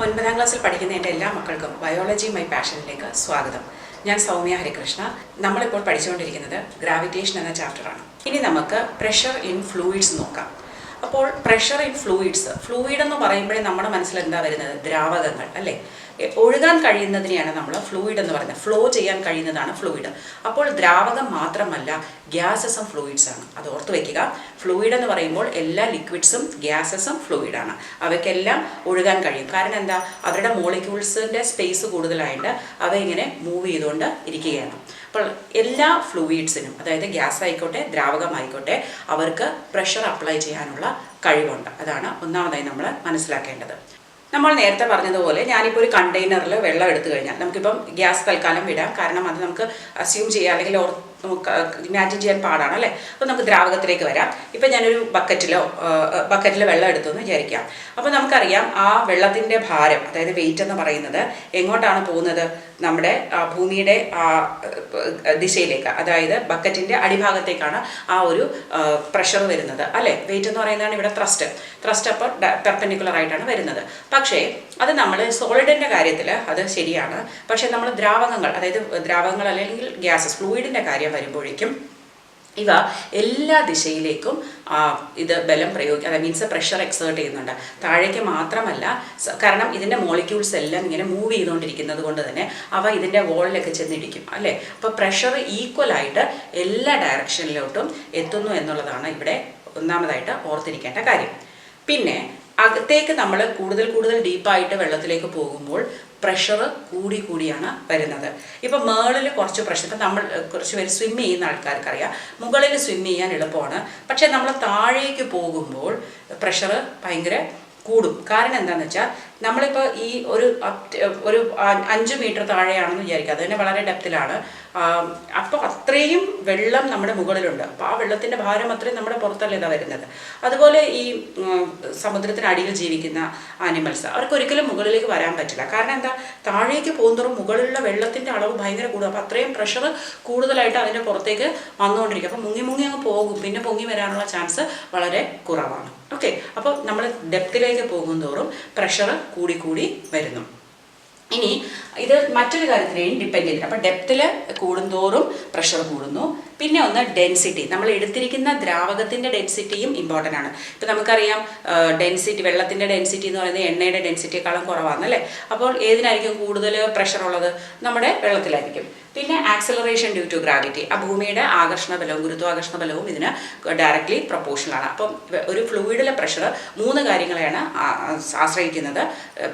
9ാം ക്ലാസ്സിൽ പഠിക്കുന്ന എൻ്റെ എല്ലാ മക്കൾക്കും ബയോളജി മൈ പാഷനിലേക്ക് സ്വാഗതം. ഞാൻ സൗമ്യ ഹരികൃഷ്ണ. നമ്മളിപ്പോൾ പഠിച്ചുകൊണ്ടിരിക്കുന്നത് ഗ്രാവിറ്റേഷൻ എന്ന ചാപ്റ്ററാണ്. ഇനി നമുക്ക് പ്രഷർ ഇൻ ഫ്ലൂയിഡ്സ് നോക്കാം. അപ്പോൾ പ്രഷർ ഇൻ ഫ്ലൂയിഡ് എന്ന് പറയുമ്പോഴേ നമ്മുടെ മനസ്സിൽ എന്താ വരുന്നത്? ദ്രാവകങ്ങൾ അല്ലേ? ഒഴുകാൻ കഴിയുന്നതിനെയാണ് നമ്മൾ ഫ്ലൂയിഡ് എന്ന് പറയുന്നത്. ഫ്ലോ ചെയ്യാൻ കഴിയുന്നതാണ് ഫ്ലൂയിഡ്. അപ്പോൾ ദ്രാവകം മാത്രമല്ല, ഗ്യാസസും ഫ്ലൂയിഡ്സ് ആണ്. അത് ഓർത്ത് വയ്ക്കുക. ഫ്ലൂയിഡ് എന്ന് പറയുമ്പോൾ എല്ലാ ലിക്വിഡ്സും ഗ്യാസസും ഫ്ലൂയിഡാണ്. അവയ്ക്കെല്ലാം ഒഴുകാൻ കഴിയും. കാരണം എന്താ? അവരുടെ മോളിക്യൂൾസിൻ്റെ സ്പേസ് കൂടുതലായിട്ട് അവ ഇങ്ങനെ മൂവ് ചെയ്തുകൊണ്ട് ഇരിക്കുകയാണ്. അപ്പോൾ എല്ലാ ഫ്ലൂയിഡ്സിനും, അതായത് ഗ്യാസ് ആയിക്കോട്ടെ ദ്രാവകമായിക്കോട്ടെ, അവർക്ക് പ്രഷർ അപ്ലൈ ചെയ്യാനുള്ള കഴിവുണ്ട്. അതാണ് ഒന്നാമതായി നമ്മൾ മനസ്സിലാക്കേണ്ടത്. നമ്മൾ നേരത്തെ പറഞ്ഞതുപോലെ ഞാനിപ്പോൾ ഒരു കണ്ടെയ്നറിൽ വെള്ളം എടുത്തു കഴിഞ്ഞാൽ, നമുക്കിപ്പം ഗ്യാസ് തൽക്കാലം വിടാം, കാരണം അത് നമുക്ക് അസ്യൂം ചെയ്യാം, അല്ലെങ്കിൽ നമുക്ക് ഇമാജിൻ ചെയ്യാൻ പാടാണ് അല്ലേ. അപ്പോൾ നമുക്ക് ദ്രാവകത്തിലേക്ക് വരാം. ഇപ്പം ഞാനൊരു ബക്കറ്റിൽ വെള്ളം എടുത്തു എന്ന് വിചാരിക്കാം. അപ്പോൾ നമുക്കറിയാം ആ വെള്ളത്തിൻ്റെ ഭാരം, അതായത് വെയിറ്റ് എന്ന് പറയുന്നത് എങ്ങോട്ടാണ് പോകുന്നത്? നമ്മുടെ ഭൂമിയുടെ ദിശയിലേക്ക്, അതായത് ബക്കറ്റിൻ്റെ അടിഭാഗത്തേക്കാണ് ആ ഒരു പ്രഷർ വരുന്നത് അല്ലേ. വെയിറ്റ് എന്ന് പറയുന്നതാണ് ഇവിടെ ത്രസ്റ്റ് അപ്പോൾ പെർപെൻഡിക്കുലർ ആയിട്ടാണ് വരുന്നത്. പക്ഷേ അത് നമ്മൾ സോളിഡിൻ്റെ കാര്യത്തിൽ അത് ശരിയാണ്. പക്ഷേ നമ്മൾ ദ്രാവകങ്ങൾ, അതായത് ദ്രാവകങ്ങൾ അല്ലെങ്കിൽ ഗ്യാസസ്, ഫ്ലൂയിഡിൻ്റെ കാര്യം വരുമ്പോഴേക്കും ഇവ എല്ലാ ദിശയിലേക്കും ഇത് ബലം പ്രയോഗിക്കുക, അത് മീൻസ് പ്രഷർ എക്സേർട്ട് ചെയ്യുന്നുണ്ട്. താഴേക്ക് മാത്രമല്ല, കാരണം ഇതിൻ്റെ മോളിക്യൂൾസ് എല്ലാം ഇങ്ങനെ മൂവ് ചെയ്തുകൊണ്ടിരിക്കുന്നത് കൊണ്ട് തന്നെ അവ ഇതിൻ്റെ വോളിലൊക്കെ ചെന്നിടിക്കും അല്ലേ. അപ്പോൾ പ്രഷർ ഈക്വലായിട്ട് എല്ലാ ഡയറക്ഷനിലോട്ടും എത്തുന്നു എന്നുള്ളതാണ് ഇവിടെ ഒന്നാമതായിട്ട് ഓർത്തിരിക്കേണ്ട കാര്യം. പിന്നെ അകത്തേക്ക് നമ്മൾ കൂടുതൽ ഡീപ്പായിട്ട് വെള്ളത്തിലേക്ക് പോകുമ്പോൾ പ്രഷർ കൂടിയാണ് വരുന്നത്. ഇപ്പം മുകളിൽ കുറച്ച് പ്രഷർ, ഇപ്പം നമ്മൾ കുറച്ച് പേര് സ്വിം ചെയ്യുന്ന ആൾക്കാർക്കറിയാം, മുകളിൽ സ്വിം ചെയ്യാൻ എളുപ്പമാണ്. പക്ഷേ നമ്മൾ താഴേക്ക് പോകുമ്പോൾ പ്രഷർ ഭയങ്കര കൂടും. കാരണം എന്താണെന്ന് വെച്ചാൽ നമ്മളിപ്പോൾ ഈ ഒരു 5 മീറ്റർ താഴെയാണെന്ന് വിചാരിക്കുക, അത് തന്നെ വളരെ ഡെപ്തിലാണ്. അപ്പോൾ അത്രയും വെള്ളം നമ്മുടെ മുകളിലുണ്ട്. അപ്പോൾ ആ വെള്ളത്തിൻ്റെ ഭാരം അത്രയും നമ്മുടെ പുറത്തല്ല ഇതാ വരുന്നത്. അതുപോലെ ഈ സമുദ്രത്തിനടിയിൽ ജീവിക്കുന്ന ആനിമൽസ്, അവർക്ക് ഒരിക്കലും മുകളിലേക്ക് വരാൻ പറ്റില്ല. കാരണം എന്താ? താഴേക്ക് പോകുന്നതോറും മുകളിലുള്ള വെള്ളത്തിൻ്റെ അളവ് ഭയങ്കര കൂടും. അപ്പോൾ അത്രയും പ്രഷർ കൂടുതലായിട്ട് അതിൻ്റെ പുറത്തേക്ക് വന്നുകൊണ്ടിരിക്കും. അപ്പോൾ മുങ്ങി അങ്ങ് പോകും. പിന്നെ പൊങ്ങി വരാനുള്ള ചാൻസ് വളരെ കുറവാണ്. ഓക്കെ, അപ്പോൾ നമ്മൾ ഡെപ്തിലേക്ക് പോകുന്തോറും പ്രഷർ കൂടി വരുന്നു. ഇനി ഇത് മറ്റൊരു കാര്യത്തിനെയും ഡിപ്പെൻഡ് ചെയ്തിട്ട്, അപ്പോൾ ഡെപ്തിൽ കൂടുന്തോറും പ്രഷർ കൂടുന്നു. പിന്നെ ഒന്ന് ഡെൻസിറ്റി, നമ്മൾ എടുത്തിരിക്കുന്ന ദ്രാവകത്തിൻ്റെ ഡെൻസിറ്റിയും ഇമ്പോർട്ടൻ്റ് ആണ്. ഇപ്പം നമുക്കറിയാം ഡെൻസിറ്റി, വെള്ളത്തിൻ്റെ ഡെൻസിറ്റി എന്ന് പറയുന്നത് എണ്ണയുടെ ഡെൻസിറ്റിയേക്കാളും കുറവാണെന്നല്ലേ. അപ്പോൾ ഏതിനായിരിക്കും കൂടുതൽ പ്രഷർ ഉള്ളത്? നമ്മുടെ വെള്ളത്തിലായിരിക്കും. പിന്നെ ആക്സലറേഷൻ ഡ്യൂ ടു ഗ്രാവിറ്റി, ആ ഭൂമിയുടെ ആകർഷണ ബലവും ഗുരുത്വാകർഷണ ബലവും ഇതിന് ഡയറക്റ്റ്ലി പ്രൊപ്പോർഷണലാണ്. അപ്പം ഒരു ഫ്ലൂയിഡിലെ പ്രഷർ 3 കാര്യങ്ങളെയാണ് ആശ്രയിക്കുന്നത്.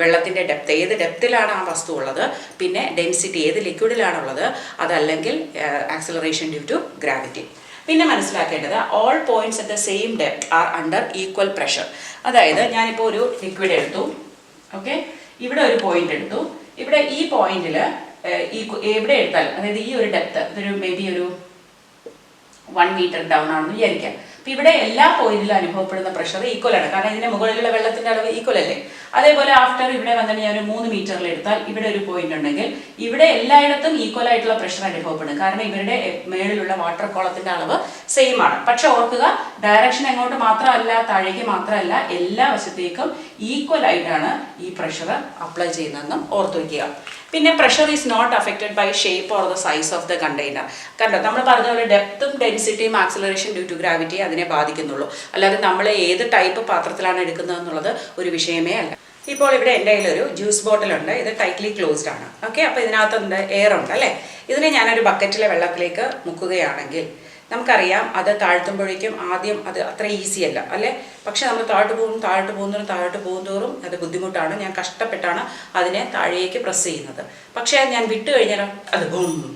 വെള്ളത്തിൻ്റെ ഡെപ്ത്, ഏത് ഡെപ്തിലാണ് ആ വസ്തു ഉള്ളത്, പിന്നെ ഡെൻസിറ്റി, ഏത് ലിക്വിഡിലാണുള്ളത്, അതല്ലെങ്കിൽ ആക്സലറേഷൻ ഡ്യൂ ടു ഗ്രാവിറ്റി. പിന്നെ മനസ്സിലാക്കേണ്ടത് all points at the same depth are under equal pressure. അതായത് ഞാനിപ്പോൾ ഒരു ലിക്വിഡ് എടുത്തു, ഓക്കെ, ഇവിടെ ഒരു പോയിന്റ് എടുത്തു. ഇവിടെ ഈ പോയിന്റിൽ എവിടെ എടുത്താലും, അതായത് ഈ ഒരു ഡെപ്ത്, ഇതൊരു മേ ബി ഒരു 1 മീറ്റർ ഡൗൺ ആണെന്ന് വിചാരിക്കാം. അപ്പം ഇവിടെ എല്ലാ പോയിന്റിലും അനുഭവപ്പെടുന്ന പ്രഷർ ഈക്വൽ ആണ്. കാരണം ഇതിന്റെ മുകളിലുള്ള വെള്ളത്തിന്റെ അളവ് ഈക്വൽ അല്ലേ. അതേപോലെ ആഫ്റ്റർ ഇവിടെ വന്നിട്ട് ഞാൻ ഒരു 3 മീറ്ററിൽ എടുത്താൽ ഇവിടെ ഒരു പോയിന്റ് ഉണ്ടെങ്കിൽ ഇവിടെ എല്ലായിടത്തും ഈക്വൽ ആയിട്ടുള്ള പ്രഷർ അനുഭവപ്പെടും. കാരണം ഇവരുടെ മേളിലുള്ള വാട്ടർ കോളത്തിന്റെ അളവ് സെയിം ആണ്. പക്ഷെ ഓർക്കുക, ഡയറക്ഷൻ എങ്ങോട്ട് മാത്രമല്ല, താഴേക്ക് മാത്രമല്ല, എല്ലാ വശത്തേക്കും ഈക്വൽ ആയിട്ടാണ് ഈ പ്രഷർ അപ്ലൈ ചെയ്യുന്നതെന്നും ഓർത്തു വയ്ക്കുക. പിന്നെ pressure is not affected by shape or the size of the container. കണ്ടോ, നമ്മൾ പറഞ്ഞ പോലെ ഡെപ്തും ഡെൻസിറ്റിയും ആക്സലറേഷൻ ഡ്യൂ ടു ഗ്രാവിറ്റി അതിനെ ബാധിക്കുന്നുള്ളൂ. അല്ലാതെ നമ്മൾ ഏത് ടൈപ്പ് പാത്രത്തിലാണ് എടുക്കുന്നത് എന്നുള്ളത് ഒരു വിഷയമേ അല്ല. ഇപ്പോൾ ഇവിടെ എൻ്റെ കയ്യിലൊരു ജ്യൂസ് ബോട്ടിലുണ്ട്. ഇത് ടൈറ്റ്ലി ക്ലോസ്ഡ് ആണ്. ഓക്കെ, അപ്പോൾ ഇതിനകത്തുണ്ട്, എയർ ഉണ്ട് അല്ലേ. ഇതിനെ ഞാനൊരു ബക്കറ്റിലെ വെള്ളത്തിലേക്ക് മുക്കുകയാണെങ്കിൽ നമുക്കറിയാം അത് താഴ്ത്തുമ്പോഴേക്കും ആദ്യം അത് അത്ര ഈസി അല്ല അല്ലേ. പക്ഷെ നമ്മൾ താഴോട്ട് പോകുന്നതോറും അത് ബുദ്ധിമുട്ടാണ്. ഞാൻ കഷ്ടപ്പെട്ടാണ് അതിനെ താഴേക്ക് പ്രസ് ചെയ്യുന്നത്. പക്ഷേ ഞാൻ വിട്ട് കഴിഞ്ഞാൽ അത്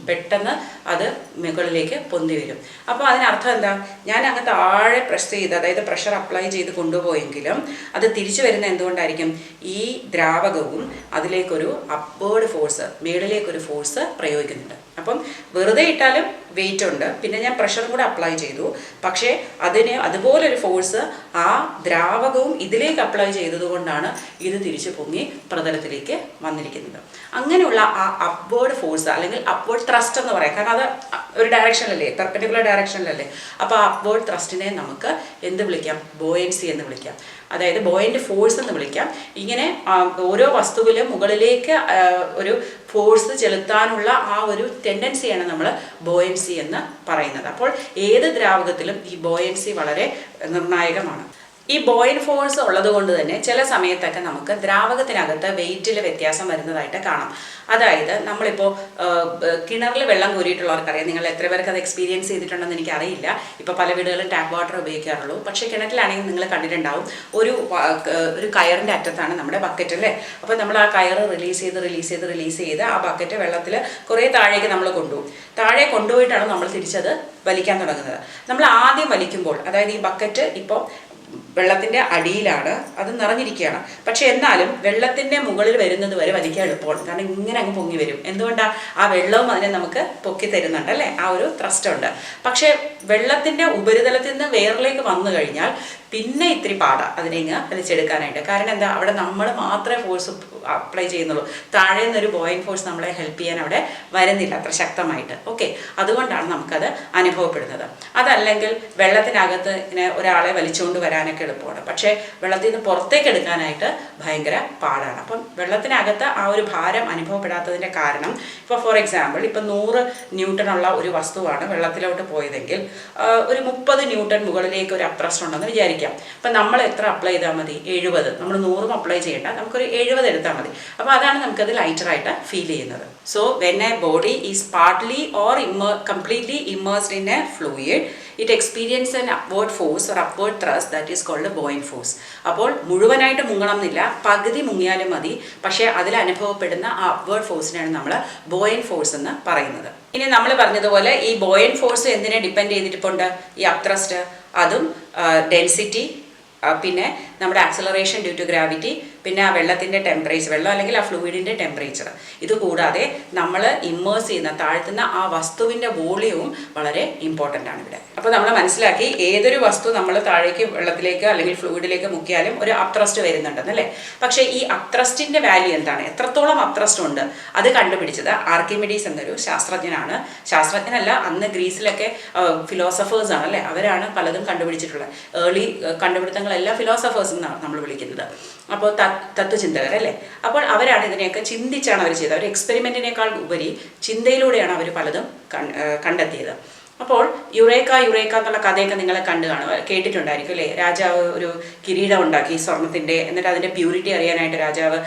പെട്ടെന്ന് അത് മുകളിലേക്ക് പൊന്തി വരും. അപ്പോൾ അതിനർത്ഥം എന്താ? ഞാൻ അങ്ങ് താഴെ പ്രസ് ചെയ്ത്, അതായത് പ്രഷർ അപ്ലൈ ചെയ്ത് കൊണ്ടുപോയെങ്കിലും അത് തിരിച്ചു വരുന്ന എന്തുകൊണ്ടായിരിക്കും? ഈ ദ്രാവകവും അതിലേക്കൊരു അപ്വേർഡ് ഫോഴ്സ്, മേളിലേക്കൊരു ഫോഴ്സ് പ്രയോഗിക്കുന്നുണ്ട്. അപ്പം വെറുതെ ഇട്ടാലും വെയിറ്റ് ഉണ്ട്, പിന്നെ ഞാൻ പ്രഷറും കൂടെ അപ്ലൈ ചെയ്തു. പക്ഷേ അതിന് അതുപോലൊരു ഫോഴ്സ് ആ ദ്രാവകവും ഇതിലേക്ക് അപ്ലൈ ചെയ്തതുകൊണ്ടാണ് ഇത് തിരിച്ചു പൊങ്ങി പ്രതലത്തിലേക്ക് വന്നിരിക്കുന്നത്. അങ്ങനെയുള്ള ആ അപ്വേർഡ് ഫോഴ്സ് അല്ലെങ്കിൽ അപ്വേർഡ് ത്രസ്റ്റ് എന്ന് പറയാം. കാരണം അത് ഒരു ഡയറക്ഷനിലല്ലേ, പെർപെൻഡിക്കുലർ ഡയറക്ഷനിലല്ലേ. അപ്പോൾ അപ്വേർഡ് ത്രസ്റ്റിനെ നമുക്ക് എന്ത് വിളിക്കാം? ബോയൻസി എന്ന് വിളിക്കാം. അതായത് ബോയൻ്റ് ഫോഴ്സ് എന്ന് വിളിക്കാം. ഇങ്ങനെ ഓരോ വസ്തുവിലും മുകളിലേക്ക് ഒരു ഫോഴ്സ് ചെലുത്താനുള്ള ആ ഒരു ടെൻഡൻസിയാണ് നമ്മൾ ബോയൻസി എന്ന് പറയുന്നത്. അപ്പോൾ ഏത് ദ്രാവകത്തിലും ഈ ബോയൻസി വളരെ നിർണായകമാണ്. ഈ ബോയിൻ്റ് ഫോഴ്സ് ഉള്ളത് കൊണ്ട് തന്നെ ചില സമയത്തൊക്കെ നമുക്ക് ദ്രാവകത്തിനകത്ത് വെയിറ്റിൽ വ്യത്യാസം വരുന്നതായിട്ട് കാണാം. അതായത് നമ്മളിപ്പോൾ കിണറിൽ വെള്ളം കോരിയിട്ടുള്ളവർക്കറിയാം. നിങ്ങൾ എത്ര പേർക്ക് അത് എക്സ്പീരിയൻസ് ചെയ്തിട്ടുണ്ടെന്ന് എനിക്കറിയില്ല. ഇപ്പോൾ പല വീടുകളിലും ടാപ്പ് വാട്ടർ ഉപയോഗിക്കാറുള്ളൂ. പക്ഷേ കിണറ്റിലാണെങ്കിൽ നിങ്ങൾ കണ്ടിട്ടുണ്ടാവും, ഒരു കയറിൻ്റെ അറ്റത്താണ് നമ്മുടെ ബക്കറ്റ് അല്ലേ. അപ്പോൾ നമ്മൾ ആ കയറ് റിലീസ് ചെയ്ത് ആ ബക്കറ്റ് വെള്ളത്തിൽ കുറേ താഴേക്ക് നമ്മൾ കൊണ്ടുപോകും. താഴെ കൊണ്ടുപോയിട്ടാണ് നമ്മൾ തിരിച്ചത് വലിക്കാൻ തുടങ്ങുന്നത്. നമ്മൾ ആദ്യം വലിക്കുമ്പോൾ, അതായത് ഈ ബക്കറ്റ് ഇപ്പോൾ വെള്ളത്തിൻ്റെ അടിയിലാണ്, അത് നിറഞ്ഞിരിക്കുകയാണ്. പക്ഷെ എന്നാലും വെള്ളത്തിൻ്റെ മുകളിൽ വരുന്നത് വരെ വലിക്കാൻ എളുപ്പമാണ്. കാരണം ഇങ്ങനെ അങ്ങ് പൊങ്ങി വരും. എന്തുകൊണ്ടാണ്? ആ വെള്ളവും അതിനെ നമുക്ക് പൊക്കി തരുന്നുണ്ട് അല്ലേ, ആ ഒരു ത്രസ്റ്റ് ഉണ്ട്. പക്ഷേ വെള്ളത്തിൻ്റെ ഉപരിതലത്തിൽ നിന്ന് വേറിലേക്ക് വന്നു കഴിഞ്ഞാൽ പിന്നെ ഇത്തിരി പാടാണ് അതിനെ ഇങ്ങ് വലിച്ചെടുക്കാനായിട്ട്. കാരണം എന്താ, അവിടെ നമ്മൾ മാത്രമേ ഫോഴ്സ് അപ്ലൈ ചെയ്യുന്നുള്ളൂ. താഴെ നിന്നൊരു ബോയിങ് ഫോഴ്സ് നമ്മളെ ഹെൽപ്പ് ചെയ്യാൻ അവിടെ വരുന്നില്ല അത്ര ശക്തമായിട്ട്. ഓക്കെ, അതുകൊണ്ടാണ് നമുക്കത് അനുഭവപ്പെടുന്നത്. അതല്ലെങ്കിൽ വെള്ളത്തിനകത്ത് ഇങ്ങനെ ഒരാളെ വലിച്ചുകൊണ്ട് വരാനൊക്കെ എളുപ്പമാണ്. പക്ഷേ വെള്ളത്തിൽ നിന്ന് പുറത്തേക്ക് എടുക്കാനായിട്ട് ഭയങ്കര പാടാണ്. അപ്പം വെള്ളത്തിനകത്ത് ആ ഒരു ഭാരം അനുഭവപ്പെടാത്തതിൻ്റെ കാരണം, ഇപ്പോൾ ഫോർ എക്സാമ്പിൾ ഇപ്പം 100 ന്യൂട്ടനുള്ള ഒരു വസ്തുവാണ് വെള്ളത്തിലോട്ട് പോയതെങ്കിൽ ഒരു 30 ന്യൂട്ടൺ മുകളിലേക്ക് ഒരു അപ്രസ്റ്റ് ഉണ്ടെന്ന് വിചാരിക്കാം. അപ്പം നമ്മൾ എത്ര അപ്ലൈ ചെയ്താൽ മതി? 70. നമ്മൾ 100 അപ്ലൈ ചെയ്യേണ്ട, നമുക്കൊരു 70 എടുത്താൽ മതി. അപ്പോൾ അതാണ് നമുക്കത് ലൈറ്ററായിട്ട് ഫീൽ ചെയ്യുന്നത്. So when a body is partly or completely immersed in a fluid, it experience an upward force or upward thrust that is called buoyant force. അപ്പോൾ മുഴുവനായിട്ട് മുങ്ങണം എന്നില്ല, പകുതി മുങ്ങിയാലും മതി. പക്ഷേ അതിൽ അനുഭവപ്പെടുന്ന ആ അപ്വേർഡ് ഫോഴ്സിനാണ് നമ്മൾ ബോയിങ് ഫോഴ്സ് എന്ന് പറയുന്നത്. ഇനി നമ്മൾ പറഞ്ഞതുപോലെ ഈ ബോയിങ് ഫോഴ്സ് എന്തിനെ ഡിപ്പെൻഡ് ചെയ്തിട്ടുണ്ട്? ഈ അപ്ത്രസ്റ്റ്, അതും ഡെൻസിറ്റി, പിന്നെ നമ്മുടെ ആക്സലറേഷൻ ഡ്യൂ ടു ഗ്രാവിറ്റി, പിന്നെ ആ വെള്ളത്തിൻ്റെ ടെമ്പറേച്ചർ, വെള്ളം അല്ലെങ്കിൽ ആ ഫ്ലൂയിഡിൻ്റെ ടെമ്പറേച്ചർ. ഇതുകൂടാതെ നമ്മൾ ഇമ്മേഴ്സ് ചെയ്യുന്ന താഴ്ത്തുന്ന ആ വസ്തുവിൻ്റെ വോളിയവും വളരെ ഇമ്പോർട്ടൻ്റ് ആണ് ഇവിടെ. അപ്പോൾ നമ്മൾ മനസ്സിലാക്കി, ഏതൊരു വസ്തു നമ്മൾ താഴേക്ക് വെള്ളത്തിലേക്ക് അല്ലെങ്കിൽ ഫ്ലൂയിഡിലേക്ക് മുക്കിയാലും ഒരു അപ്ത്രസ്റ്റ് വരുന്നുണ്ടെന്നല്ലേ. പക്ഷേ ഈ അപ്ത്രസ്റ്റിൻ്റെ വാല്യൂ എന്താണ്, എത്രത്തോളം അപ്ത്രസ്റ്റ് ഉണ്ട്, അത് കണ്ടുപിടിച്ചത് ആർക്കിമിഡീസ് എന്നൊരു ശാസ്ത്രജ്ഞനാണ്. ശാസ്ത്രജ്ഞനല്ല, അന്ന് ഗ്രീസിലൊക്കെ ഫിലോസഫേഴ്സ് ആണ് അല്ലേ, അവരാണ് പലതും കണ്ടുപിടിച്ചിട്ടുള്ളത്. ഏർലി കണ്ടുപിടുത്തങ്ങളെല്ലാം ഫിലോസഫേഴ്സ് എന്നാണ് നമ്മൾ വിളിക്കുന്നത്. അപ്പോൾ തത്വചിന്തകരല്ലേ. അപ്പോൾ അവരാണ് ഇതിനെയൊക്കെ ചിന്തിച്ചാണ് അവർ ചെയ്തത്. അവർ എക്സ്പെരിമെൻറ്റിനേക്കാൾ ഉപരി ചിന്തയിലൂടെയാണ് അവർ പലതും കണ്ടെത്തിയത്. അപ്പോൾ യുറേക്ക എന്നുള്ള കഥയൊക്കെ നിങ്ങൾ കേട്ടിട്ടുണ്ടായിരിക്കും അല്ലേ. രാജാവ് ഒരു കിരീടം ഉണ്ടാക്കി സ്വർണത്തിൻ്റെ, എന്നിട്ട് അതിൻ്റെ പ്യൂരിറ്റി അറിയാനായിട്ട് രാജാവ്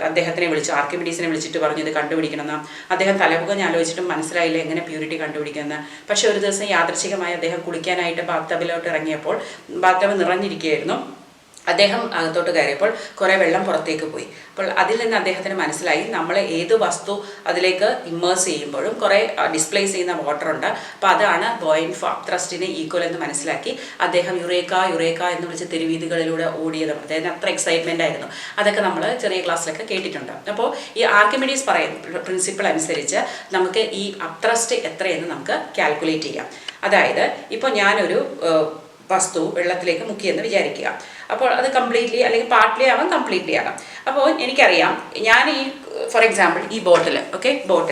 അദ്ദേഹത്തിനെ വിളിച്ചു, ആർക്കിമിഡീസിനെ വിളിച്ചിട്ട് പറഞ്ഞു ഇത് കണ്ടുപിടിക്കണമെന്ന്. അദ്ദേഹം തലപുകഞ്ഞ് ആലോചിച്ചിട്ടും മനസ്സിലായില്ല എങ്ങനെ പ്യൂരിറ്റി കണ്ടുപിടിക്കുമെന്ന്. പക്ഷേ ഒരു ദിവസം യാദൃച്ഛികമായി അദ്ദേഹം കുളിക്കാനായിട്ട് ബാത്ടബിലോട്ട് ഇറങ്ങിയപ്പോൾ ബാത്ടബ് നിറഞ്ഞിരിക്കുകയായിരുന്നു. അദ്ദേഹം അകത്തോട്ട് കയറിയപ്പോൾ കുറേ വെള്ളം പുറത്തേക്ക് പോയി. അപ്പോൾ അതിൽ നിന്ന് അദ്ദേഹത്തിന് മനസ്സിലായി, നമ്മൾ ഏത് വസ്തു അതിലേക്ക് ഇമ്മേഴ്സ് ചെയ്യുമ്പോഴും കുറേ ഡിസ്പ്ലേസ് ചെയ്യുന്ന വാട്ടർ ഉണ്ട്. അപ്പോൾ അതാണ് ബോയിങ് ത്രസ്റ്റിന് ഈക്വൽ എന്ന് മനസ്സിലാക്കി അദ്ദേഹം യുറേക്ക എന്ന് വിളിച്ച് തെരുവീതികളിലൂടെ ഓടിയത്. അദ്ദേഹത്തിന് അത്ര എക്സൈറ്റ്മെൻ്റ് ആയിരുന്നു. അതൊക്കെ നമ്മൾ ചെറിയ ക്ലാസ്സിലൊക്കെ കേട്ടിട്ടുണ്ട്. അപ്പോൾ ഈ ആർക്കിമിഡീസ് പറയുന്ന പ്രിൻസിപ്പിൾ അനുസരിച്ച് നമുക്ക് ഈ അപ്ത്രസ്റ്റ് എത്രയെന്ന് നമുക്ക് കാൽക്കുലേറ്റ് ചെയ്യാം. അതായത് ഇപ്പോൾ ഞാനൊരു വസ്തു വെള്ളത്തിലേക്ക് മുക്കിയെന്ന് വിചാരിക്കുക. അപ്പോൾ അത് കംപ്ലീറ്റ്ലി അല്ലെങ്കിൽ പാർട്ട്ലി ആവാം, കംപ്ലീറ്റ്ലി ആകാം. അപ്പോൾ എനിക്കറിയാം, ഞാൻ ഈ ഫോർ എക്സാമ്പിൾ ഈ ബോട്ടിൽ ഇപ്പോൾ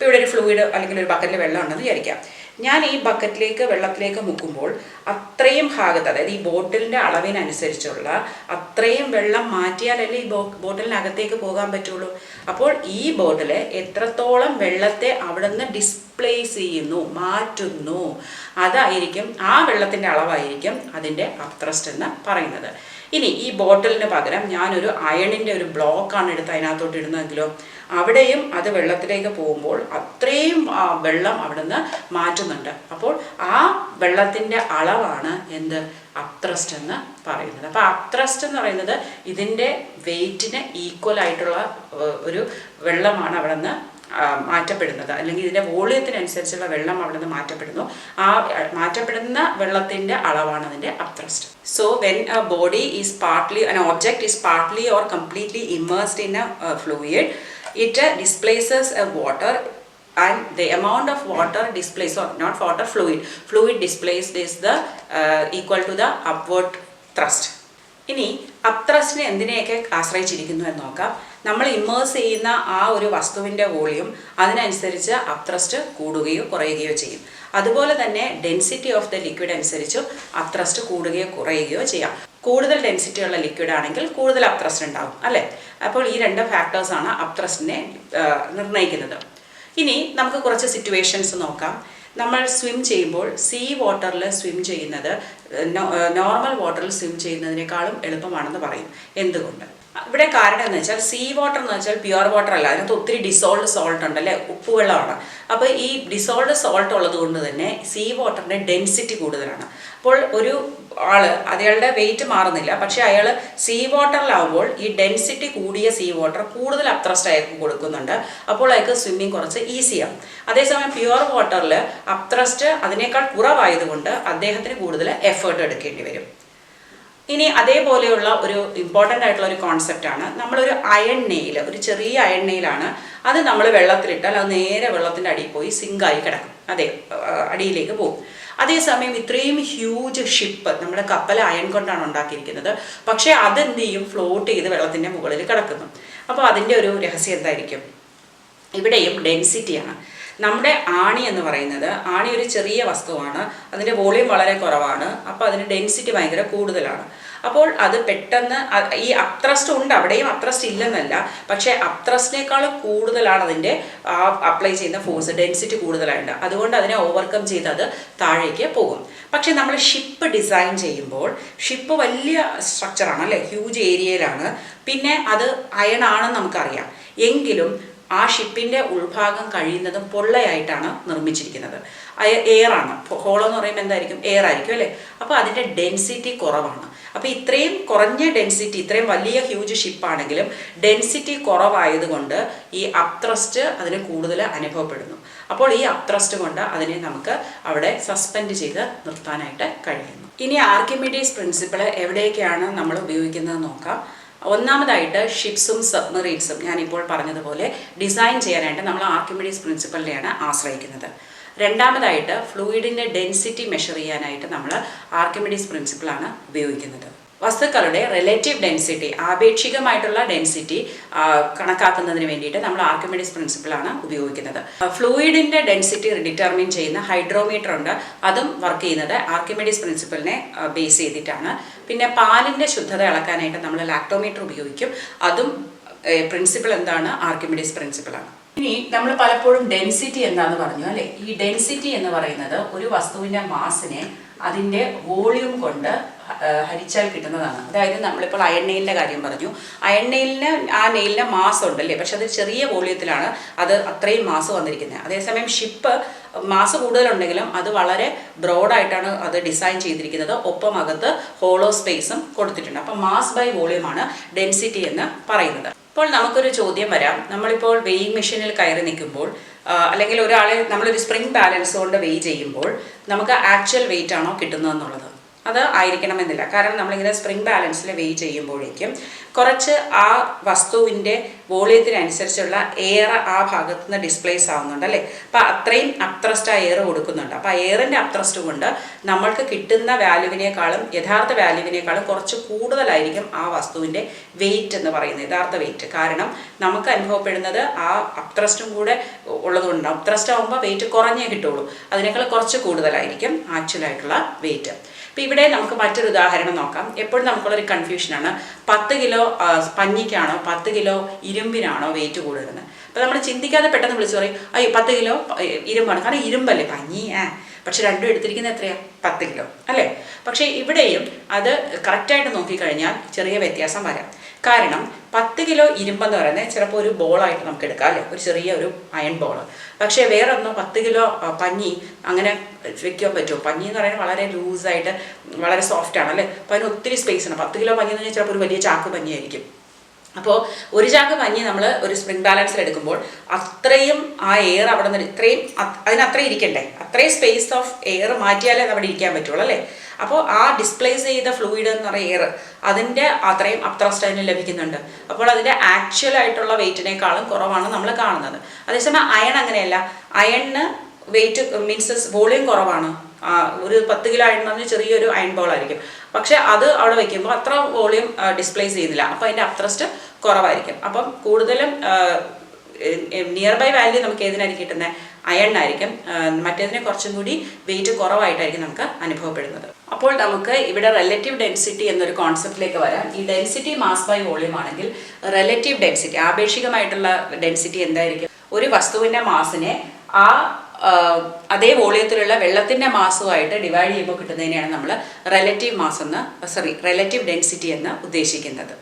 ഇവിടെ ഒരു ഫ്ലൂയിഡ് അല്ലെങ്കിൽ ഒരു ബക്കറ്റിൽ വെള്ളം ഉണ്ടെന്ന് വിചാരിക്കാം. ഞാൻ ഈ വെള്ളത്തിലേക്ക് മുക്കുമ്പോൾ അത്രയും ഭാഗത്ത്, അതായത് ഈ ബോട്ടിലിൻ്റെ അളവിനനുസരിച്ചുള്ള അത്രയും വെള്ളം മാറ്റിയാലല്ലേ ഈ ബോട്ടിലിനകത്തേക്ക് പോകാൻ പറ്റുള്ളൂ. അപ്പോൾ ഈ ബോട്ടിൽ എത്രത്തോളം വെള്ളത്തെ അവിടെ നിന്ന് ഡിസ്പ്ലേസ് ചെയ്യുന്നു, മാറ്റുന്നു, അതായിരിക്കും, ആ വെള്ളത്തിൻ്റെ അളവായിരിക്കും അതിൻ്റെ അപ്ത്രസ്റ്റ് എന്ന് പറയുന്നത്. ഇനി ഈ ബോട്ടിലിന് പകരം ഞാനൊരു അയണിൻ്റെ ഒരു ബ്ലോക്കാണ് എടുത്ത് അതിനകത്തോട്ട് ഇടുന്നതെങ്കിലോ, അവിടെയും അത് വെള്ളത്തിലേക്ക് പോകുമ്പോൾ അത്രയും വെള്ളം അവിടെ നിന്ന് മാറ്റുന്നുണ്ട്. അപ്പോൾ ആ വെള്ളത്തിൻ്റെ അളവാണ് എന്ത്, അപ്ത്രസ്റ്റ് എന്ന് പറയുന്നത്. അപ്പോൾ അപ്ത്രസ്റ്റ് എന്ന് പറയുന്നത് ഇതിൻ്റെ വെയിറ്റിന് ഈക്വൽ ആയിട്ടുള്ള ഒരു വെള്ളമാണ് അവിടെ നിന്ന് മാറ്റപ്പെടുന്നത്, അല്ലെങ്കിൽ ഇതിൻ്റെ വോളിയത്തിനനുസരിച്ചുള്ള വെള്ളം അവിടെ നിന്ന് മാറ്റപ്പെടുന്നു. ആ മാറ്റപ്പെടുന്ന വെള്ളത്തിൻ്റെ അളവാണ് അതിൻ്റെ അപ്ത്രസ്റ്റ്. So when a body is partly, an object is partly or completely immersed in a fluid, it displaces a water, and the amount of water displaced, or not water, fluid displaced is the equal to the upward thrust. ഇനി അപ്ത്രസ്റ്റിനെ എന്തിനെയൊക്കെ ആശ്രയിച്ചിരിക്കുന്നു എന്ന് നോക്കാം. നമ്മൾ immerse ചെയ്യുന്ന ആ ഒരു വസ്തുവിൻ്റെ volume അതിനനുസരിച്ച് അപ്ത്രസ്റ്റ് കൂടുകയോ കുറയുകയോ ചെയ്യും. അതുപോലെ തന്നെ ഡെൻസിറ്റി ഓഫ് ദ ലിക്വിഡ് അനുസരിച്ചും അപ്ത്രസ്റ്റ് കൂടുകയോ കുറയുകയോ ചെയ്യാം. കൂടുതൽ ഡെൻസിറ്റി ഉള്ള ലിക്വിഡ് ആണെങ്കിൽ കൂടുതൽ അപ്ത്രസ്റ്റ് ഉണ്ടാവും അല്ലേ. അപ്പോൾ ഈ രണ്ട് ഫാക്ടേഴ്സാണ് അപ്ത്രസ്റ്റിനെ നിർണ്ണയിക്കുന്നത്. ഇനി നമുക്ക് കുറച്ച് സിറ്റുവേഷൻസ് നോക്കാം. നമ്മൾ സ്വിം ചെയ്യുമ്പോൾ സീ വാട്ടറിൽ സ്വിം ചെയ്യുന്നത് നോർമൽ വാട്ടറിൽ സ്വിം ചെയ്യുന്നതിനേക്കാളും എളുപ്പമാണെന്ന് പറയും. എന്തുകൊണ്ട്? ഇവിടെ കാരണം എന്ന് വെച്ചാൽ സീ വാട്ടർ എന്ന് വെച്ചാൽ പ്യുവർ വാട്ടർ അല്ല, അതിനകത്ത് ഒത്തിരി ഡിസോൾഡ് സോൾട്ട് ഉണ്ട് അല്ലേ, ഉപ്പുവെള്ളമാണ്. അപ്പോൾ ഈ ഡിസോൾഡ് സോൾട്ട് ഉള്ളത് കൊണ്ട് തന്നെ സീ വാട്ടറിൻ്റെ ഡെൻസിറ്റി കൂടുതലാണ്. അപ്പോൾ ഒരു ആള് അയാളുടെ വെയിറ്റ് മാറുന്നില്ല, പക്ഷെ അയാൾ സീ വാട്ടറിലാവുമ്പോൾ ഈ ഡെൻസിറ്റി കൂടിയ സീ വാട്ടർ കൂടുതൽ അപ്ത്രസ്റ്റ് അയാൾക്ക് കൊടുക്കുന്നുണ്ട്. അപ്പോൾ അയാൾക്ക് സ്വിമ്മിങ് കുറച്ച് ഈസിയാണ്. അതേസമയം പ്യുവർ വാട്ടറിൽ അപ്ത്രസ്റ്റ് അതിനേക്കാൾ കുറവായതുകൊണ്ട് അദ്ദേഹത്തിന് കൂടുതൽ എഫേർട്ട് എടുക്കേണ്ടി വരും. ഇനി അതേപോലെയുള്ള ഒരു ഇമ്പോർട്ടൻ്റ് ആയിട്ടുള്ള ഒരു കോൺസെപ്റ്റാണ്, നമ്മളൊരു അയൺ നെയിൽ, ഒരു ചെറിയ അയൺ നെയിലാണ്, അത് നമ്മൾ വെള്ളത്തിലിട്ടാൽ അത് നേരെ വെള്ളത്തിൻ്റെ അടിയിൽ പോയി സിങ്കായി കിടക്കും, അതെ, അടിയിലേക്ക് പോകും. അതേസമയം ഇത്രയും ഹ്യൂജ് ഷിപ്പ്, നമ്മുടെ കപ്പൽ അയൺ കൊണ്ടാണ് ഉണ്ടാക്കിയിരിക്കുന്നത്, പക്ഷേ അതെന്ത് ചെയ്യും, ഫ്ലോട്ട് ചെയ്ത് വെള്ളത്തിൻ്റെ മുകളിൽ കിടക്കുന്നു. അപ്പോൾ അതിൻ്റെ ഒരു രഹസ്യം എന്തായിരിക്കും? ഇവിടെയും ഡെൻസിറ്റിയാണ്. നമ്മുടെ ആണി എന്ന് പറയുന്നത്, ആണി ഒരു ചെറിയ വസ്തുവാണ്, അതിൻ്റെ വോളിയം വളരെ കുറവാണ്, അപ്പോൾ അതിന് ഡെൻസിറ്റി ഭയങ്കര കൂടുതലാണ്. അപ്പോൾ അത് പെട്ടെന്ന് ഈ അപ്ത്രസ്റ്റ് ഉണ്ട്, അവിടെയും അപ്ത്രസ്റ്റ് ഇല്ലെന്നല്ല, പക്ഷേ അപ്ത്രസ്റ്റിനേക്കാളും കൂടുതലാണ് അതിൻ്റെ അപ്ലൈ ചെയ്യുന്ന ഫോഴ്സ്, ഡെൻസിറ്റി കൂടുതലായിട്ട്. അതുകൊണ്ട് അതിനെ ഓവർകം ചെയ്ത് അത് താഴേക്ക് പോകും. പക്ഷെ നമ്മൾ ഷിപ്പ് ഡിസൈൻ ചെയ്യുമ്പോൾ, ഷിപ്പ് വലിയ സ്ട്രക്ചറാണ് അല്ലേ, ഹ്യൂജ് ഏരിയയിലാണ്, പിന്നെ അത് അയൺ ആണെന്ന് നമുക്കറിയാം, എങ്കിലും ആ ഷിപ്പിൻ്റെ ഉൾഭാഗം കഴിയുന്നതും പൊള്ളയായിട്ടാണ് നിർമ്മിച്ചിരിക്കുന്നത്. എയറാണ്, ഹോളോ എന്ന് പറയുമ്പോൾ എന്തായിരിക്കും, എയർ ആയിരിക്കും അല്ലേ. അപ്പോൾ അതിൻ്റെ ഡെൻസിറ്റി കുറവാണ്. അപ്പോൾ ഇത്രയും കുറഞ്ഞ ഡെൻസിറ്റി, ഇത്രയും വലിയ ഹ്യൂജ് ഷിപ്പാണെങ്കിലും ഡെൻസിറ്റി കുറവായതുകൊണ്ട് ഈ അപ്ത്രസ്റ്റ് അതിന് കൂടുതൽ അനുഭവപ്പെടുന്നു. അപ്പോൾ ഈ അപ്ത്രസ്റ്റ് കൊണ്ട് അതിനെ നമുക്ക് അവിടെ സസ്പെൻഡ് ചെയ്ത് നിർത്താനായിട്ട് കഴിയുന്നു. ഇനി ആർക്കിമിഡീസ് പ്രിൻസിപ്പിൾ എവിടെയൊക്കെയാണ് നമ്മൾ ഉപയോഗിക്കുന്നത് നോക്കാം. ഒന്നാമതായിട്ട് ഷിപ്സും സബ്മറീൻസും ഞാനിപ്പോൾ പറഞ്ഞതുപോലെ ഡിസൈൻ ചെയ്യാനായിട്ട് നമ്മൾ ആർക്കിമിഡീസ് പ്രിൻസിപ്പലിനെയാണ് ആശ്രയിക്കുന്നത്. രണ്ടാമതായിട്ട് ഫ്ലൂയിഡിൻ്റെ ഡെൻസിറ്റി മെഷർ ചെയ്യാനായിട്ട് നമ്മൾ ആർക്കിമിഡീസ് പ്രിൻസിപ്പിളാണ് ഉപയോഗിക്കുന്നത്. വസ്തുക്കളുടെ റിലേറ്റീവ് ഡെൻസിറ്റി, ആപേക്ഷികമായിട്ടുള്ള ഡെൻസിറ്റി കണക്കാക്കുന്നതിന് വേണ്ടിയിട്ട് നമ്മൾ ആർക്കിമിഡീസ് പ്രിൻസിപ്പിളാണ് ഉപയോഗിക്കുന്നത്. ഫ്ലൂയിഡിൻ്റെ ഡെൻസിറ്റി ഡിറ്റർമിൻ ചെയ്യുന്ന ഹൈഡ്രോമീറ്റർ ഉണ്ട്, അതും വർക്ക് ചെയ്യുന്നത് ആർക്കിമിഡീസ് പ്രിൻസിപ്പിളിനെ ബേസ് ചെയ്തിട്ടാണ്. പിന്നെ പാലിൻ്റെ ശുദ്ധത അളക്കാനായിട്ട് നമ്മൾ ലാക്ടോമീറ്റർ ഉപയോഗിക്കും, അതും പ്രിൻസിപ്പിൾ എന്താണ്, ആർക്കിമിഡീസ് പ്രിൻസിപ്പിളാണ്. ഇനി നമ്മൾ പലപ്പോഴും ഡെൻസിറ്റി എന്താന്ന് പറഞ്ഞു അല്ലേ. ഈ ഡെൻസിറ്റി എന്ന് പറയുന്നത് ഒരു വസ്തുവിൻ്റെ മാസിനെ അതിൻ്റെ വോളിയം കൊണ്ട് ഹരിച്ചാൽ കിട്ടുന്നതാണ്. അതായത് നമ്മളിപ്പോൾ അയൺ നെയിലിൻ്റെ കാര്യം പറഞ്ഞു, അയൺ നെയിലിന് ആ നെയിലിന് മാസ് ഉണ്ടല്ലേ, പക്ഷെ അത് ചെറിയ വോളിയത്തിലാണ് അത് അത്രയും മാസ് വന്നിരിക്കുന്നത്. അതേസമയം ഷിപ്പ് മാസ് കൂടുതലുണ്ടെങ്കിലും അത് വളരെ ബ്രോഡായിട്ടാണ് അത് ഡിസൈൻ ചെയ്തിരിക്കുന്നത്, ഒപ്പം അകത്ത് ഹോളോ സ്പേസും കൊടുത്തിട്ടുണ്ട്. അപ്പം മാസ് ബൈ വോളിയമാണ് ഡെൻസിറ്റി എന്ന് പറയുന്നത്. ഇപ്പോൾ നമുക്കൊരു ചോദ്യം വരാം, നമ്മളിപ്പോൾ വെയിങ് മെഷീനിൽ കയറി നിൽക്കുമ്പോൾ അല്ലെങ്കിൽ ഒരാളെ നമ്മളൊരു സ്പ്രിംഗ് ബാലൻസ് കൊണ്ട് വെയ് ചെയ്യുമ്പോൾ നമുക്ക് ആക്ച്വൽ വെയിറ്റ് ആണോ കിട്ടുന്നതെന്നുള്ളത് അത് ആയിരിക്കണമെന്നില്ല. കാരണം നമ്മളിങ്ങനെ സ്പ്രിംഗ് ബാലൻസിൽ വെയ് ചെയ്യുമ്പോഴേക്കും കുറച്ച് ആ വസ്തുവിൻ്റെ വോളിയത്തിനനുസരിച്ചുള്ള എയർ ആ ഭാഗത്തു നിന്ന് ഡിസ്പ്ലേസ് ആവുന്നുണ്ട് അല്ലേ. അപ്പോൾ അത്രയും അപ്ത്രസ്റ്റ് ആ എയർ കൊടുക്കുന്നുണ്ട്. അപ്പോൾ ആ എയറിൻ്റെ അപ്ത്രസ്റ്റ് കൊണ്ട് നമ്മൾക്ക് കിട്ടുന്ന വാല്യൂവിനേക്കാളും യഥാർത്ഥ വാല്യൂവിനേക്കാളും കുറച്ച് കൂടുതലായിരിക്കും ആ വസ്തുവിൻ്റെ വെയിറ്റ് എന്ന് പറയുന്നത്, യഥാർത്ഥ വെയിറ്റ്. കാരണം നമുക്ക് അനുഭവപ്പെടുന്നത് ആ അപ്ത്രസ്റ്റും കൂടെ ഉള്ളതുകൊണ്ട്, അപ്ത്രസ്റ്റ് ആകുമ്പോൾ വെയിറ്റ് കുറഞ്ഞേ കിട്ടുള്ളൂ, അതിനേക്കാൾ കുറച്ച് കൂടുതലായിരിക്കും ആക്ച്വലായിട്ടുള്ള വെയിറ്റ്. അപ്പോൾ ഇവിടെ നമുക്ക് മറ്റൊരു ഉദാഹരണം നോക്കാം. എപ്പോഴും നമുക്കുള്ളൊരു കൺഫ്യൂഷനാണ്, 10 കിലോ പഞ്ഞിക്കാണോ 10 കിലോ ഇരുമ്പിനാണോ വെയിറ്റ് കൂടുതലെന്ന്. അപ്പോൾ നമ്മൾ ചിന്തിക്കാതെ പെട്ടെന്ന് വിളിച്ചു പറയും, അയ്യോ 10 കിലോ ഇരുമ്പാണ്, കാരണം ഇരുമ്പല്ലേ പഞ്ഞി, പക്ഷെ രണ്ടും എടുത്തിരിക്കുന്നത് എത്രയാണ്, 10 കിലോ അല്ലേ. പക്ഷേ ഇവിടെയും അത് കറക്റ്റായിട്ട് നോക്കിക്കഴിഞ്ഞാൽ ചെറിയ വ്യത്യാസം വരാം. കാരണം 10 കിലോ ഇരുമ്പെന്ന് പറയുന്നത് ചിലപ്പോൾ ഒരു ബോളായിട്ട് നമുക്ക് എടുക്കാം അല്ലേ, ഒരു ചെറിയ ഒരു അയൺ ബോൾ. പക്ഷേ വേറെ ഒന്നോ 10 കിലോ പഞ്ഞി അങ്ങനെ വെക്കാൻ പറ്റുമോ? പഞ്ഞി എന്ന് പറയുന്നത് വളരെ ലൂസായിട്ട് വളരെ സോഫ്റ്റാണ് അല്ലേ. അപ്പോൾ അതിന് ഒത്തിരി സ്പേസ് ഉണ്ട്. 10 കിലോ പഞ്ഞി എന്ന് പറഞ്ഞാൽ ചിലപ്പോൾ ഒരു വലിയ ചാക്ക് പഞ്ഞിയായിരിക്കും. അപ്പോൾ ഒരു ചാക്ക് പഞ്ഞി നമ്മൾ ഒരു സ്പ്രിംഗ് ബാലൻസിൽ എടുക്കുമ്പോൾ അത്രയും ആ എയർ അവിടെ നിന്ന് ഇത്രയും അതിനത്രയും ഇരിക്കണ്ടേ, അത്രയും സ്പേസ് ഓഫ് എയർ മാറ്റിയാലേ അത് അവിടെ ഇരിക്കാൻ പറ്റുള്ളൂ അല്ലേ. അപ്പോൾ ആ ഡിസ്പ്ലേസ് ചെയ്ത ഫ്ലൂയിഡ് എന്ന് പറയുന്ന എയർ അതിൻ്റെ അത്രയും അപ്ത്രസ്റ്റ് അതിന് ലഭിക്കുന്നുണ്ട്. അപ്പോൾ അതിൻ്റെ ആക്ച്വൽ ആയിട്ടുള്ള വെയിറ്റിനേക്കാളും കുറവാണ് നമ്മൾ കാണുന്നത്. അതേസമയം അയൺ അങ്ങനെയല്ല, അയണിന് വെയിറ്റ് മീൻസ് വോളിയം കുറവാണ്, ഒരു 10 കിലോ അയൺ എന്ന് പറഞ്ഞാൽ ചെറിയൊരു അയൺ ബോൾ ആയിരിക്കും. പക്ഷെ അത് അവിടെ വെക്കുമ്പോൾ അത്ര വോളിയം ഡിസ്പ്ലേസ് ചെയ്യുന്നില്ല. അപ്പോൾ അതിൻ്റെ അപ്ത്രസ്റ്റ് കുറവായിരിക്കും. അപ്പം കൂടുതലും നിയർ ബൈ വാല്യൂ നമുക്ക് ഏതിനായിരിക്കും കിട്ടുന്നത്? അയണിനായിരിക്കും. മറ്റേതിനെ കുറച്ചും കൂടി വെയിറ്റ് കുറവായിട്ടായിരിക്കും നമുക്ക് അനുഭവപ്പെടുന്നത്. അപ്പോൾ നമുക്ക് ഇവിടെ റിലേറ്റീവ് ഡെൻസിറ്റി എന്നൊരു കോൺസെപ്റ്റിലേക്ക് വരാം. ഈ ഡെൻസിറ്റി മാസ് ബൈ വോളിയം ആണെങ്കിൽ റിലേറ്റീവ് ഡെൻസിറ്റി, ആപേക്ഷികമായിട്ടുള്ള ഡെൻസിറ്റി എന്തായിരിക്കും? ഒരു വസ്തുവിൻ്റെ മാസിനെ അതേ വോളിയത്തിലുള്ള വെള്ളത്തിൻ്റെ മാസുമായിട്ട് ഡിവൈഡ് ചെയ്യുമ്പോൾ കിട്ടുന്നതിനെയാണ് നമ്മൾ റിലേറ്റീവ് ഡെൻസിറ്റി എന്ന് ഉദ്ദേശിക്കുന്നത്.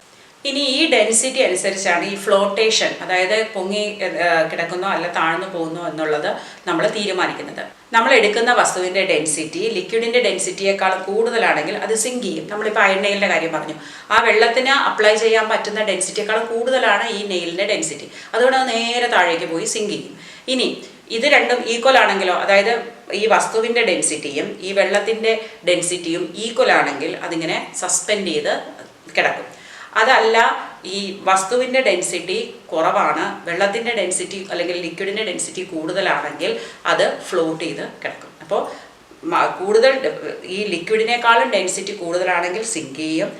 ഇനി ഈ ഡെൻസിറ്റി അനുസരിച്ചാണ് ഈ ഫ്ലോട്ടേഷൻ, അതായത് പൊങ്ങി കിടക്കുന്നോ അല്ല താഴ്ന്നു പോകുന്നോ എന്നുള്ളത് നമ്മൾ തീരുമാനിക്കുന്നത്. നമ്മൾ എടുക്കുന്ന വസ്തുവിൻ്റെ ഡെൻസിറ്റി ലിക്വിഡിൻ്റെ ഡെൻസിറ്റിയേക്കാൾ കൂടുതലാണെങ്കിൽ അത് സിങ്ക് ചെയ്യും. നമ്മളിപ്പോൾ അയൺ നെയിലിൻ്റെ കാര്യം പറഞ്ഞു. ആ വെള്ളത്തിന് അപ്ലൈ ചെയ്യാൻ പറ്റുന്ന ഡെൻസിറ്റിയേക്കാൾ കൂടുതലാണ് ഈ നെയിലിൻ്റെ ഡെൻസിറ്റി. അതുകൊണ്ട് അത് നേരെ താഴേക്ക് പോയി സിങ്ക് ചെയ്യും. ഇനി ഇത് രണ്ടും ഈക്വൽ ആണെങ്കിലോ, അതായത് ഈ വസ്തുവിൻ്റെ ഡെൻസിറ്റിയും ഈ വെള്ളത്തിൻ്റെ ഡെൻസിറ്റിയും ഈക്വൽ ആണെങ്കിൽ അതിങ്ങനെ സസ്പെൻഡ് ചെയ്ത് കിടക്കും. അതല്ല, ഈ വസ്തുവിൻ്റെ ഡെൻസിറ്റി കുറവാണ്, വെള്ളത്തിൻ്റെ ഡെൻസിറ്റി അല്ലെങ്കിൽ ലിക്വിഡിൻ്റെ ഡെൻസിറ്റി കൂടുതലാണെങ്കിൽ അത് ഫ്ലോട്ട് ചെയ്ത് കിടക്കും. അപ്പോൾ കൂടുതൽ ഈ ലിക്വിഡിനേക്കാളും ഡെൻസിറ്റി കൂടുതലാണെങ്കിൽ സിങ്ക് ചെയ്യും,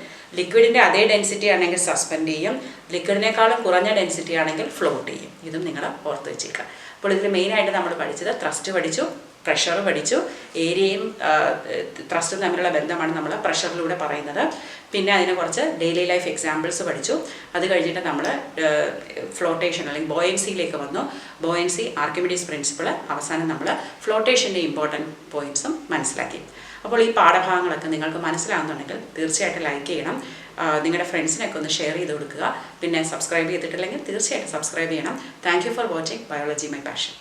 ലിക്വിഡിൻ്റെ അതേ ഡെൻസിറ്റി ആണെങ്കിൽ സസ്പെൻഡ് ചെയ്യും, ലിക്വിഡിനേക്കാളും കുറഞ്ഞ ഡെൻസിറ്റി ആണെങ്കിൽ ഫ്ലോട്ട് ചെയ്യും. ഇതും നിങ്ങൾ ഓർത്ത് വെച്ചേക്കുക. അപ്പോൾ ഇതിൽ മെയിനായിട്ട് നമ്മൾ പഠിച്ചത് ത്രസ്റ്റ് പഠിച്ചു, പ്രഷർ പഠിച്ചു. ഏരിയയും ത്രസ്റ്റും തമ്മിലുള്ള ബന്ധമാണ് നമ്മൾ പ്രഷറിലൂടെ പറയുന്നത്. പിന്നെ അതിനെ കുറച്ച് ഡെയിലി ലൈഫ് എക്സാമ്പിൾസ് പഠിച്ചു. അത് കഴിഞ്ഞിട്ട് നമ്മൾ ഫ്ലോട്ടേഷൻ അല്ലെങ്കിൽ ബോയൻസിയിലേക്ക് വന്നു. ബോയൻസി, ആർക്കിമിഡീസ് പ്രിൻസിപ്പിൾ, അവസാനം നമ്മൾ ഫ്ലോട്ടേഷൻ്റെ ഇമ്പോർട്ടൻറ്റ് പോയിൻറ്റ്സും മനസ്സിലാക്കി. അപ്പോൾ ഈ പാഠഭാഗങ്ങളൊക്കെ നിങ്ങൾക്ക് മനസ്സിലാകുന്നുണ്ടെങ്കിൽ തീർച്ചയായിട്ടും ലൈക്ക് ചെയ്യണം. നിങ്ങളുടെ ഫ്രണ്ട്സിനൊക്കെ ഒന്ന് ഷെയർ ചെയ്ത് കൊടുക്കുക. പിന്നെ സബ്സ്ക്രൈബ് ചെയ്തിട്ടില്ലെങ്കിൽ തീർച്ചയായിട്ടും സബ്സ്ക്രൈബ് ചെയ്യണം. Thank you for watching biology my passion.